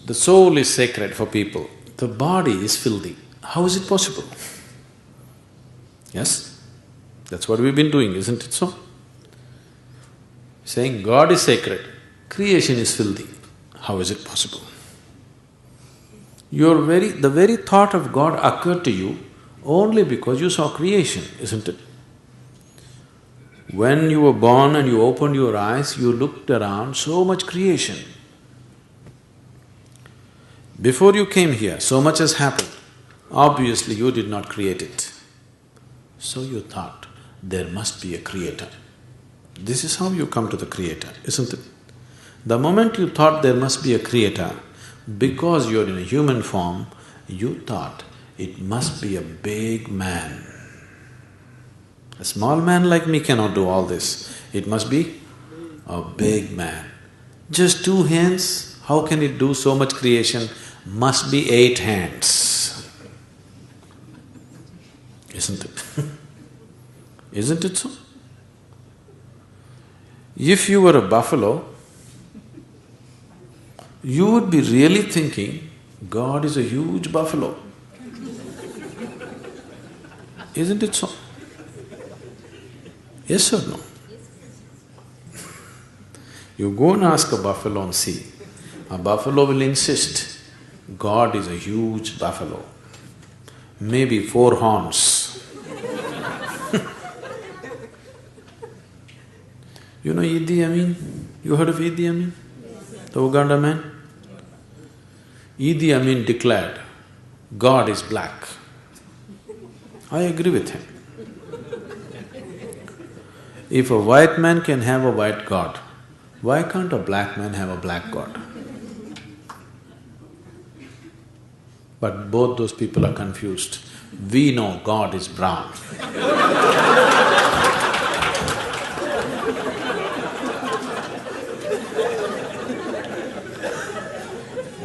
The soul is sacred for people, the body is filthy. How is it possible? Yes? That's what we've been doing, isn't it so? Saying God is sacred, creation is filthy. How is it possible? The very thought of God occurred to you only because you saw creation, isn't it? When you were born and you opened your eyes, you looked around, so much creation. Before you came here, so much has happened. Obviously, you did not create it. So you thought, there must be a creator. This is how you come to the creator, isn't it? The moment you thought there must be a creator, because you're in a human form, you thought it must be a big man. A small man like me cannot do all this. It must be a big man. Just 2 hands, how can it do so much creation? Must be 8 hands. Isn't it? Isn't it so? If you were a buffalo, you would be really thinking, God is a huge buffalo. Isn't it so? Yes or no? You go and ask a buffalo and see. A buffalo will insist, God is a huge buffalo, maybe 4 horns. You know Idi Amin? You heard of Idi Amin? The Uganda man? Idi Amin declared, God is black. I agree with him. If a white man can have a white God, why can't a black man have a black God? But both those people are confused. We know God is brown.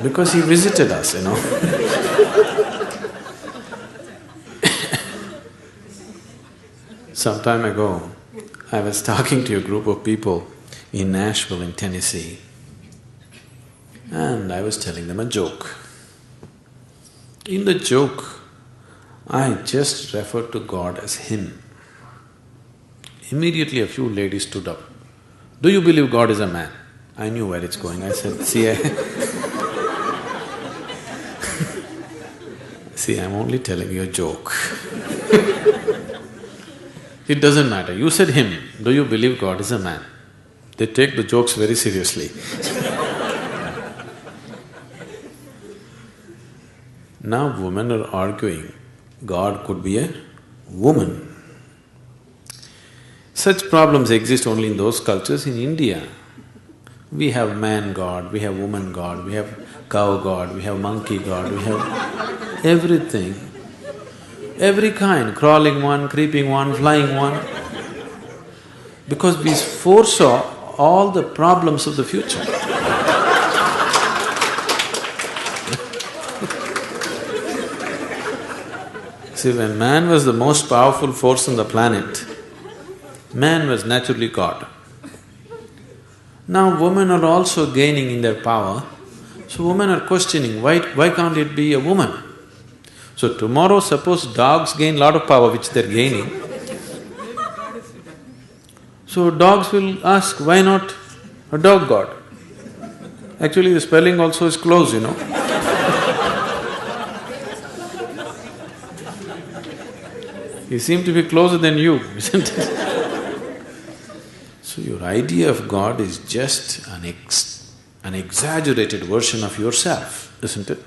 Because he visited us, you know. Some time ago, I was talking to a group of people in Nashville in Tennessee, and I was telling them a joke. In the joke, I just referred to God as Him. Immediately a few ladies stood up. Do you believe God is a man? I knew where it's going. I said, see, I'm only telling you a joke. It doesn't matter. You said Him. Do you believe God is a man? They take the jokes very seriously. Now women are arguing, God could be a woman. Such problems exist only in those cultures. In India, we have man God, we have woman God, we have cow God, we have monkey God, we have everything. Every kind, crawling one, creeping one, flying one. Because we foresaw all the problems of the future. See, when man was the most powerful force on the planet, man was naturally God. Now women are also gaining in their power, so women are questioning, why can't it be a woman? So tomorrow suppose dogs gain lot of power which they're gaining, so dogs will ask, why not a dog god? Actually the spelling also is close, you know. He seemed to be closer than you, isn't it? So your idea of God is just an exaggerated version of yourself, isn't it?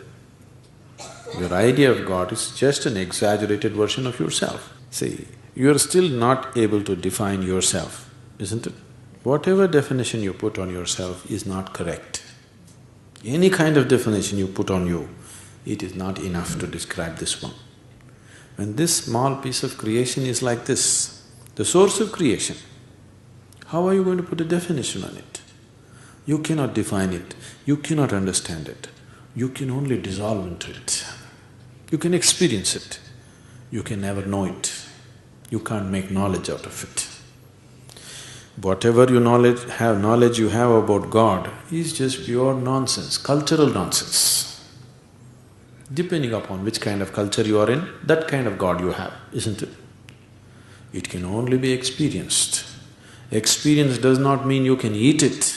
Your idea of God is just an exaggerated version of yourself. See, you're still not able to define yourself, isn't it? Whatever definition you put on yourself is not correct. Any kind of definition you put on you, it is not enough to describe this one. When this small piece of creation is like this, the source of creation, how are you going to put a definition on it? You cannot define it, you cannot understand it, you can only dissolve into it. You can experience it, you can never know it, you can't make knowledge out of it. Whatever knowledge you have about God is just pure nonsense, cultural nonsense. Depending upon which kind of culture you are in, that kind of God you have, isn't it? It can only be experienced. Experience does not mean you can eat it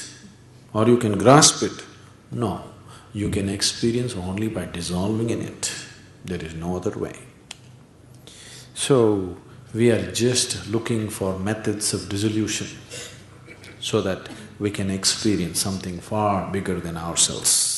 or you can grasp it. No, you can experience only by dissolving in it. There is no other way. So, we are just looking for methods of dissolution so that we can experience something far bigger than ourselves.